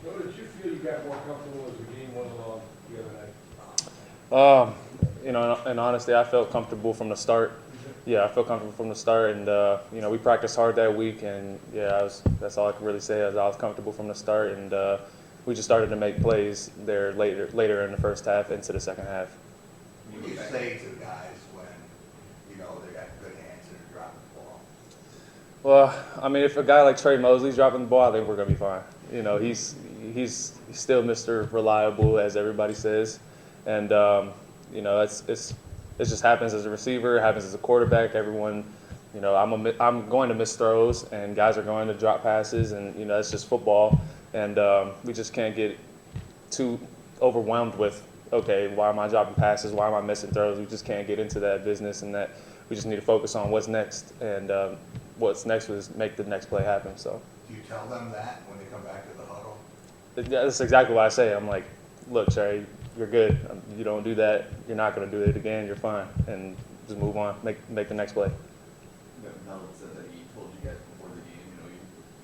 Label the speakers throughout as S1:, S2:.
S1: What did you feel you got more comfortable as the game went along the other night?
S2: And honestly, I felt comfortable from the start. Yeah, I felt comfortable from the start, and we practiced hard that week, and that's all I can really say is I was comfortable from the start, and we just started to make plays there later in the first half into the second half.
S3: What do you say to guys when they got good hands and they're dropping the ball?
S2: Well, I mean, if a guy like Trey Mosley's dropping the ball, I think we're gonna be fine. He's still Mr. Reliable, as everybody says, and it just happens as a receiver, it happens as a quarterback. Everyone, I'm going to miss throws, and guys are going to drop passes, and that's just football, and we just can't get too overwhelmed with, okay, why am I dropping passes? Why am I missing throws? We just can't get into that business, and that we just need to focus on what's next, and what's next was make the next play happen. So.
S3: Do you tell them that when they come back to the huddle?
S2: That's exactly what I say. I'm like, look, Trey, you're good. You don't do that. You're not going to do it again. You're fine, and just move on. Make the next play.
S4: Mel said that he told you guys before the game,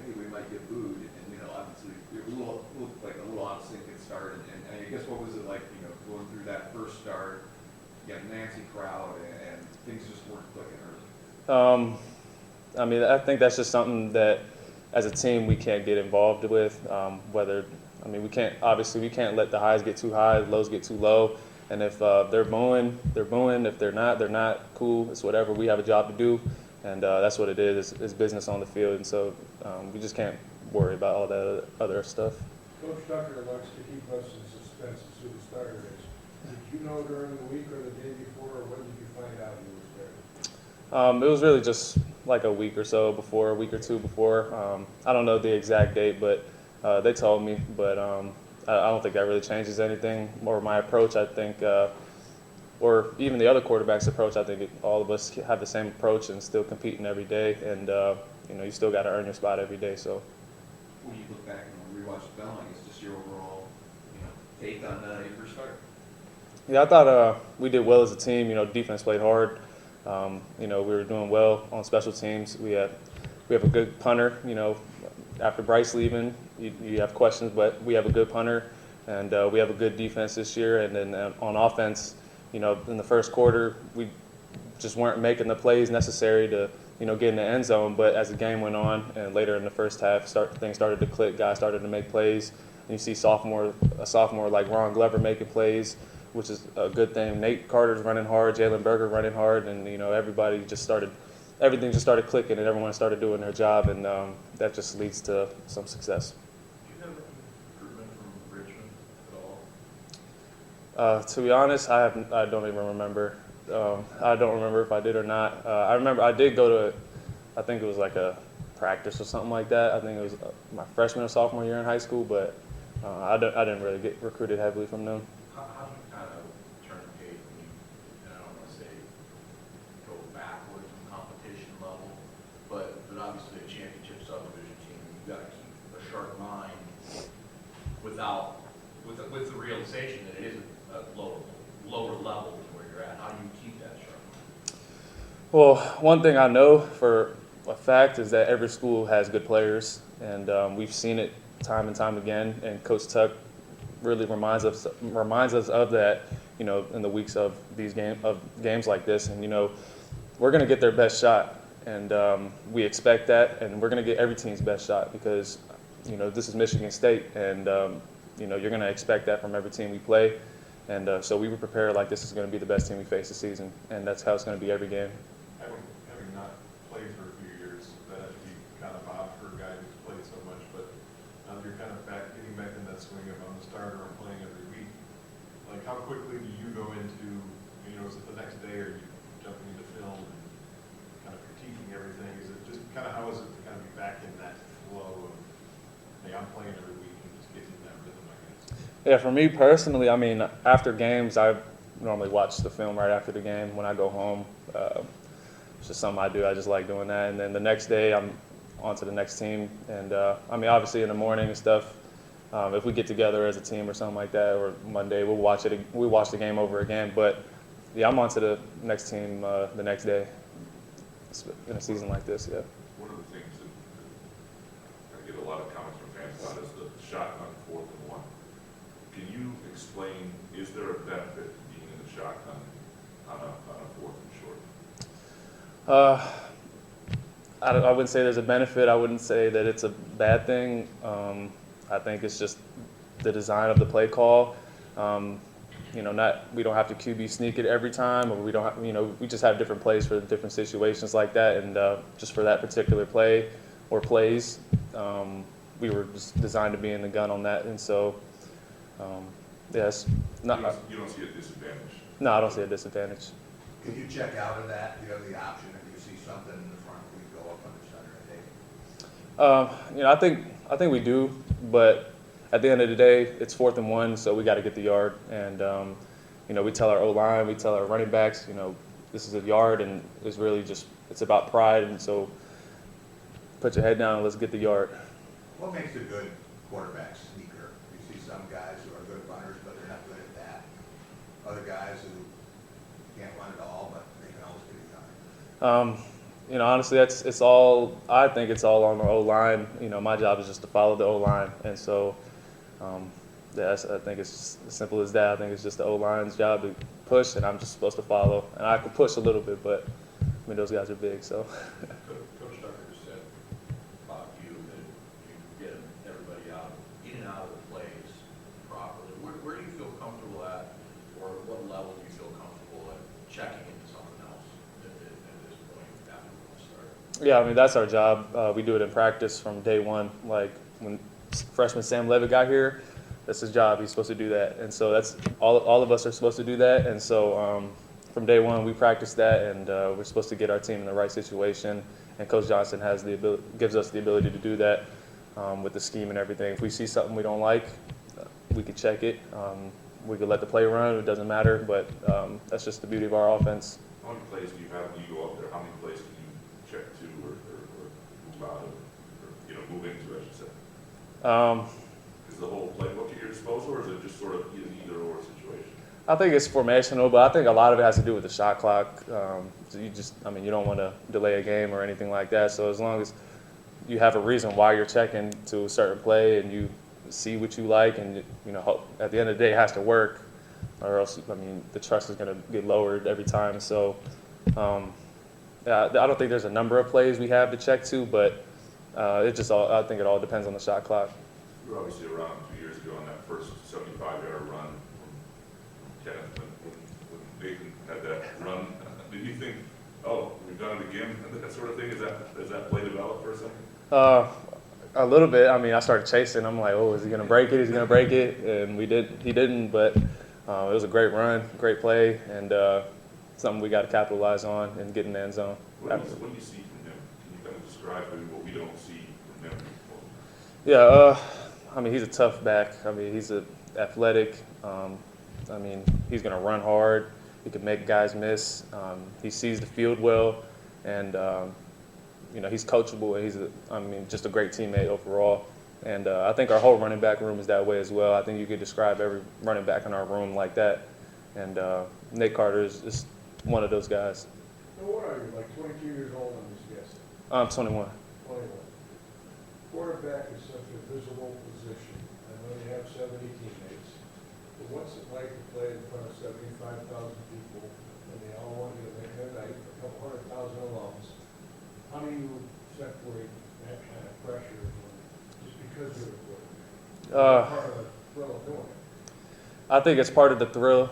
S4: hey, we might get booed, and obviously it was looked like a little out of sync at start, and I guess what was it like, going through that first start, you got a Nancy crowd, and things just weren't clicking early?
S2: I mean, I think that's just something that, as a team, we can't get involved with. We can't let the highs get too high, the lows get too low. And if they're booing, they're booing. If they're not, cool. It's whatever. We have a job to do, and that's what it is. It's business on the field, and so we just can't worry about all that other stuff.
S1: Coach Tucker likes to keep us in suspense as who the starter is. Did you know during the week or the day before, or when did you find out he was there?
S2: It was really just like a week or so before, a week or two before. I don't know the exact date, but they told me. But I don't think that really changes anything. Or my approach, I think, or even the other quarterback's approach, I think all of us have the same approach and still competing every day. And, you still got to earn your spot every day. So.
S4: When you look back and rewatch the film, I guess just your overall, take on your first start.
S2: Yeah, I thought we did well as a team. Defense played hard. We were doing well on special teams. We have a good punter. After Bryce leaving, you have questions, but we have a good punter, and we have a good defense this year. And then on offense, in the first quarter, we just weren't making the plays necessary to, get in the end zone. But as the game went on, and later in the first half, things started to click. Guys started to make plays. And you see a sophomore like Ron Glover making plays, which is a good thing. Nate Carter's running hard, Jalen Berger running hard, and everything just started clicking, and everyone started doing their job, and that just leads to some success.
S5: Did you have recruitment from Richmond at all?
S2: To be honest, I don't even remember. I don't remember if I did or not. I remember I did go to, I think it was like a practice or something like that. I think it was my freshman or sophomore year in high school, but I didn't really get recruited heavily from them.
S5: How do you kind of turn the page when you, I don't want to say go backwards in competition level, but obviously a championship subdivision team, you've got to keep a sharp mind with the realization that it is a lower level than where you're at. How do you keep that sharp mind?
S2: Well, one thing I know for a fact is that every school has good players, and we've seen it time and time again. And Coach Tuck really reminds us of that, in the weeks of these games like this. And we're going to get their best shot, and we expect that, and we're going to get every team's best shot because this is Michigan State, and you're going to expect that from every team we play. And so we were prepared like this is going to be the best team we face this season, and that's how it's going to be every game.
S6: Having not played for a few years, that had to be kind of odd for a guy who's played so much, but now that you're kind of getting back in that swing of I'm the starter, I'm playing every week. Like, how quickly do you go into, is it the next day, or are you jumping into film and kind of critiquing everything? Is it just kind of, how is it to kind of be back in that flow of, hey, I'm playing every week and just getting that rhythm, I guess?
S2: Yeah, for me personally, I mean, after games, I normally watch the film right after the game when I go home. It's just something I do. I just like doing that. And then the next day, I'm on to the next team. And, obviously in the morning and stuff, if we get together as a team or something like that, or Monday, we'll watch the game over again. But, yeah, I'm on to the next team the next day. in a season like this. Yeah.
S7: One of the things that I get a lot of comments from fans about is the shotgun 4th and 1. Can you explain, is there a benefit to being in the shotgun on a 4th and short?
S2: I wouldn't say there's a benefit. I wouldn't say that it's a bad thing. I think it's just the design of the play call. We don't have to QB sneak it every time, or we don't have, we just have different plays for different situations like that. And just for that particular play or plays, we were just designed to be in the gun on that. And so, yes, not.
S7: You don't see a disadvantage?
S2: No, I don't see a disadvantage.
S3: Can you check out of that? Do you have the option if you see something in the front, we go up under center and take it?
S2: I think we do, but at the end of the day, it's 4th and 1, so we got to get the yard. And we tell our O-line, we tell our running backs, this is a yard, and it's really it's about pride. And so, put your head down and let's get the yard.
S3: What makes a good quarterback sneaker? You see some guys who are good runners, but they're not good at that. Other guys who can't run at all, but they can always get a yard.
S2: Honestly, I think it's all on the O-line. My job is just to follow the O-line. And so, I think it's just as simple as that. I think it's just the O-line's job to push, and I'm just supposed to follow. And I can push a little bit, but, those guys are big, so.
S5: Coach Tucker said about you that you get everybody out, in and out of the plays properly. Where do you feel comfortable at, or what level do you feel comfortable at checking into something else at this point after the start?
S2: Yeah, that's our job. We do it in practice from day one. Like when freshman Sam Levitt got here, that's his job. He's supposed to do that. And so that's all of us are supposed to do that. And so from day one, we practice that, and we're supposed to get our team in the right situation. And Coach Johnson gives us the ability to do that with the scheme and everything. If we see something we don't like, we could check it. We could let the play run. It doesn't matter. But that's just the beauty of our offense.
S7: How many plays do you have when you go up there? How many plays can you check to or move out of, or move into, I should say? Is the whole playbook at your disposal, or is it just sort of an either-or situation?
S2: I think it's formational, but I think a lot of it has to do with the shot clock. So you don't want to delay a game or anything like that. So as long as you have a reason why you're checking to a certain play and you see what you like, and at the end of the day, it has to work, or else the trust is going to get lowered every time. So I don't think there's a number of plays we have to check to, but I think it all depends on the shot clock.
S7: You were obviously around 2 years ago on that first 75-yard run from Kenneth when Nathan had that run. Did you think, oh, we've done it again, that sort of thing? Does that play develop for a second?
S2: A little bit. I started chasing. I'm like, oh, is he going to break it? Is he going to break it? And he didn't, but it was a great run, great play, and something we got to capitalize on and get in the end zone.
S7: What do you see from him? Can you kind of describe maybe what we don't see from him?
S2: Yeah, he's a tough back. He's athletic. He's going to run hard. He can make guys miss. He sees the field well, and he's coachable. And he's just a great teammate overall. And I think our whole running back room is that way as well. I think you could describe every running back in our room like that. And Nate Carter is one of those guys.
S1: So what are you, like 22 years old, I'm just guessing?
S2: I'm 21.
S1: 21. Quarterback is such a visible position. I know you have 70 teammates. But what's it like to play in front of 75,000 people, and they all want you to make their night, a couple 100,000 alums? How do you separate that kind of pressure just because you're a quarterback? Part of the thrill of doing it.
S2: I think it's part of the thrill.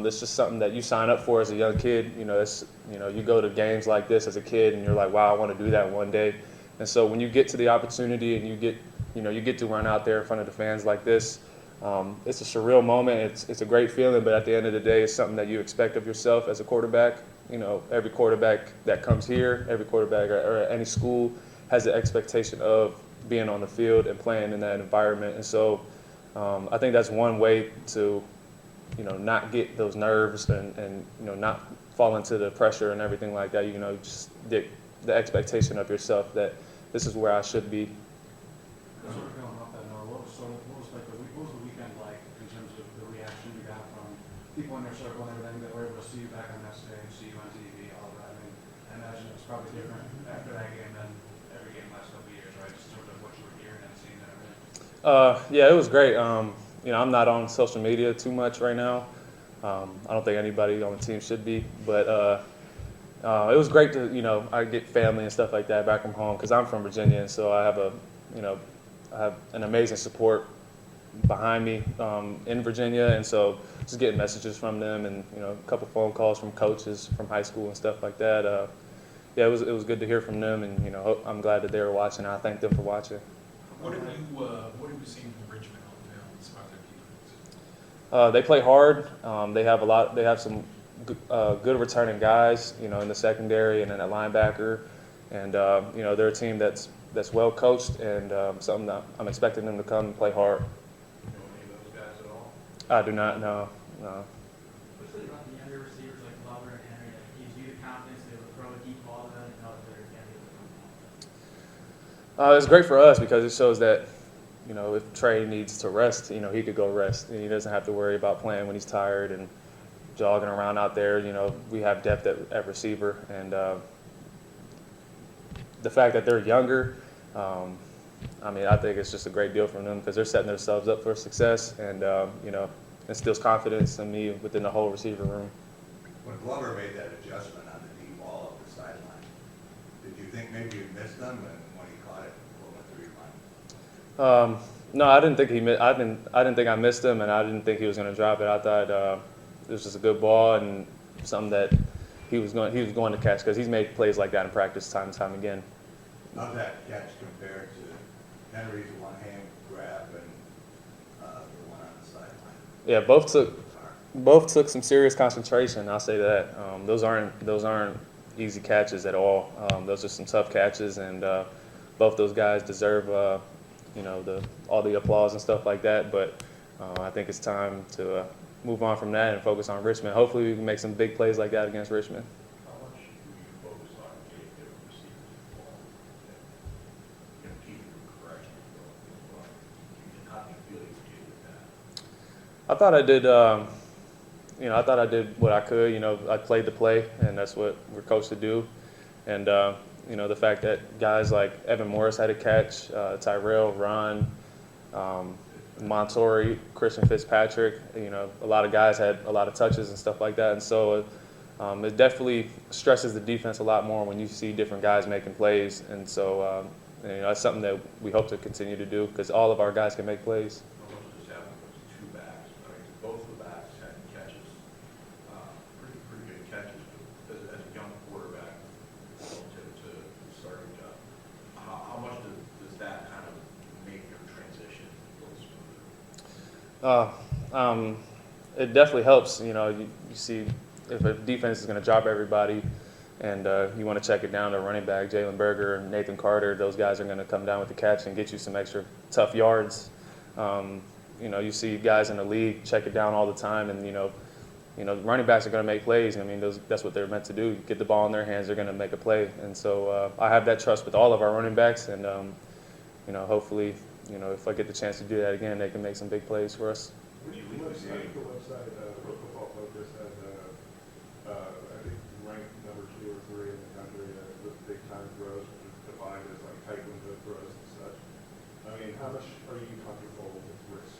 S2: It's just something that you sign up for as a young kid. You go to games like this as a kid, and you're like, wow, I want to do that one day. And so when you get to the opportunity and you get to run out there in front of the fans like this, it's a surreal moment. It's a great feeling, but at the end of the day, it's something that you expect of yourself as a quarterback. Every quarterback that comes here, every quarterback or at any school has the expectation of being on the field and playing in that environment. And so I think that's one way to, not get those nerves and not fall into the pressure and everything like that. Just the expectation of yourself that this is where I should be.
S8: Sort of going off that note, what was the weekend like in terms of the reaction you got from people in your circle and everything that were able to see you back on that stage, see you on TV, all of that? I imagine it's probably different after that game than every game last couple of years, right? Just sort of what you were hearing and seeing and everything.
S2: Yeah, it was great. I'm not on social media too much right now. I don't think anybody on the team should be, but it was great to, I get family and stuff like that back from home because I'm from Virginia, and so I have I have an amazing support behind me in Virginia, and so just getting messages from them and a couple phone calls from coaches from high school and stuff like that. Yeah, it was good to hear from them, and I'm glad that they were watching. I thank them for watching.
S9: What have you seen from Richmond on the field as far as their defense?
S2: They play hard. They have some good returning guys, in the secondary and in that linebacker, and they're a team that's well coached, and something that I'm expecting them to come and play hard.
S5: You know any of those guys at all?
S2: I do not know. No.
S10: What's it about the younger receivers like Glover and Henry that gives you the confidence to throw a deep ball to them and know that they're going to be able to come down?
S2: It's great for us because it shows that, if Trey needs to rest, he could go rest. And he doesn't have to worry about playing when he's tired and jogging around out there. We have depth at receiver, and the fact that they're younger, I think it's just a great deal for them because they're setting themselves up for success, and instills confidence in me within the whole receiver room.
S3: When Glover made that adjustment on the deep ball up the sideline, did you think maybe you missed them when he caught it going 3 line?
S2: No, I didn't think I didn't think I missed him, and I didn't think he was going to drop it. I thought it was just a good ball and something that he was going to catch because he's made plays like that in practice time and time again.
S3: How's that catch compared to Henry's one-hand grab and the one on the sideline?
S2: Yeah, both took some serious concentration. I'll say that. Those aren't easy catches at all. Those are some tough catches, and both those guys deserve all the applause and stuff like that. But I think it's time to move on from that and focus on Richmond. Hopefully, we can make some big plays like that against Richmond.
S5: How much do you focus on getting different receivers the ball and keeping them correct as well? How do you feel you did with that?
S2: I thought I did. I thought I did what I could. I played the play, and that's what we're coached to do. And the fact that guys like Evan Morris had a catch, Tyrell, Ron, Montori, Christian Fitzpatrick. A lot of guys had a lot of touches and stuff like that, and so it definitely stresses the defense a lot more when you see different guys making plays. And so that's something that we hope to continue to do because all of our guys can make plays.
S5: How much does this happen with two backs? Both of the backs had catches, pretty good catches. As a young quarterback, relative to the starting job, how much does that kind of make your transition a little smoother?
S2: It definitely helps. You see if a defense is going to drop everybody and you want to check it down to running back, Jalen Berger and Nathan Carter, those guys are going to come down with the catch and get you some extra tough yards. You see guys in the league check it down all the time, and running backs are going to make plays. That's what they're meant to do. Get the ball in their hands, they're going to make a play. And so I have that trust with all of our running backs, and hopefully, if I get the chance to do that again, they can make some big plays for us.
S1: When you leave the website, Pro Football Focus has, I think, ranked number 2 or 3 in the country with big time throws, which is defined as like tight window throws and such. How much are you comfortable with risk?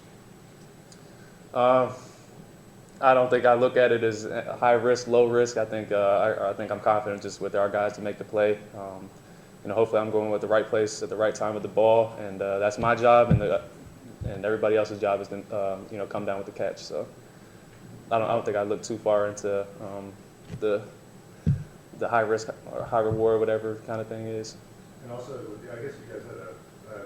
S2: I don't think I look at it as high risk, low risk. I think I'm confident just with our guys to make the play. Hopefully I'm going with the right place at the right time with the ball, and that's my job, and everybody else's job is to come down with the catch. So I don't think I look too far into the high risk or high reward, whatever kind of thing is.
S1: And also, I guess you guys had about a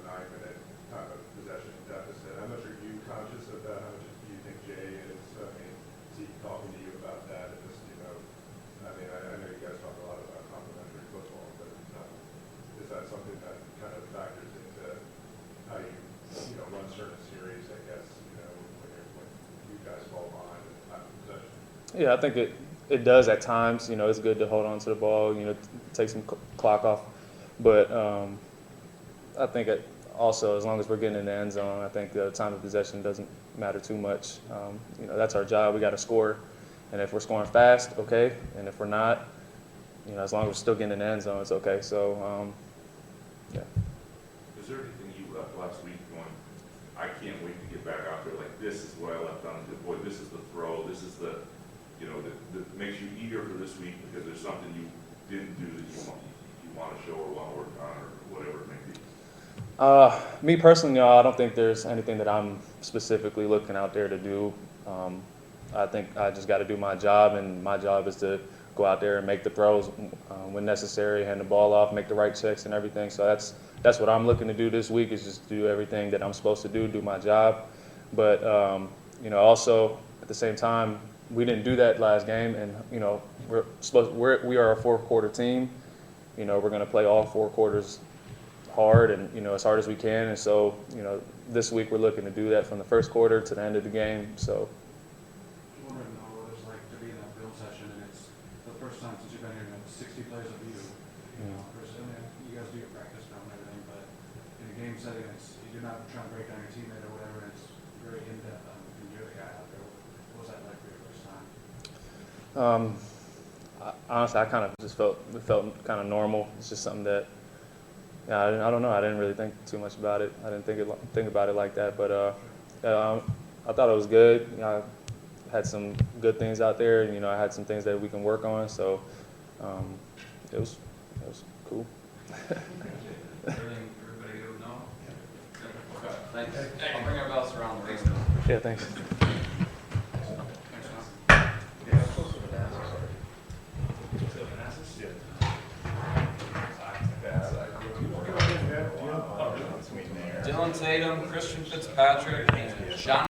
S1: 9-minute time of possession deficit. How much are you conscious of that? How much do you think Jay is? Is he talking to you about that? And just, I know you guys talk a lot about complementary football, but is that something that kind of factors into how you run certain series? I guess when you guys fall behind in time of possession.
S2: Yeah, I think it does at times. It's good to hold on to the ball. Take some clock off. But I think also, as long as we're getting in the end zone, I think the time of possession doesn't matter too much. That's our job. We got to score, and if we're scoring fast, okay. And if we're not, you know, as long as we're still getting in the end zone, it's okay. So, yeah.
S7: Is there anything you left last week going, I can't wait to get back out there, like, this is what I left on the boy, this is the throw, this is the, you know, that makes you eager for this week because there's something you didn't do that you want to show or want to work on or whatever it may be?
S2: Me personally, no, I don't think there's anything that I'm specifically looking out there to do. I think I just got to do my job, and my job is to go out there and make the throws when necessary, hand the ball off, make the right checks and everything. So that's what I'm looking to do this week, is just do everything that I'm supposed to do my job. But you know, also at the same time, we didn't do that last game, and you know, we are a fourth-quarter team. You know, we're going to play all 4 quarters hard, and you know, as hard as we can. And so, you know, this week we're looking to do that from the first quarter to the end of the game. So.
S8: I wanted to know what it was like to be in that build session, and it's the first time since you've been here, 60 plays of you. You know, I mean, you guys do your practice film and everything, but in a game setting, you're not trying to break down your teammate or whatever. It's very in depth. And you're the guy out there. What was that like for your first time?
S2: Honestly, I kind of just felt kind of normal. It's just something that, yeah, I don't know. I didn't really think too much about it. I didn't think about it like that. But I thought it was good. You know, I had some good things out there, and you know, I had some things that we can work on. So it was cool.
S8: Everything, everybody good? No? Okay, thanks.
S4: I'll bring our belts around the ring.
S2: Yeah, thanks.
S4: Dylan Tatum, Christian Fitzpatrick, and John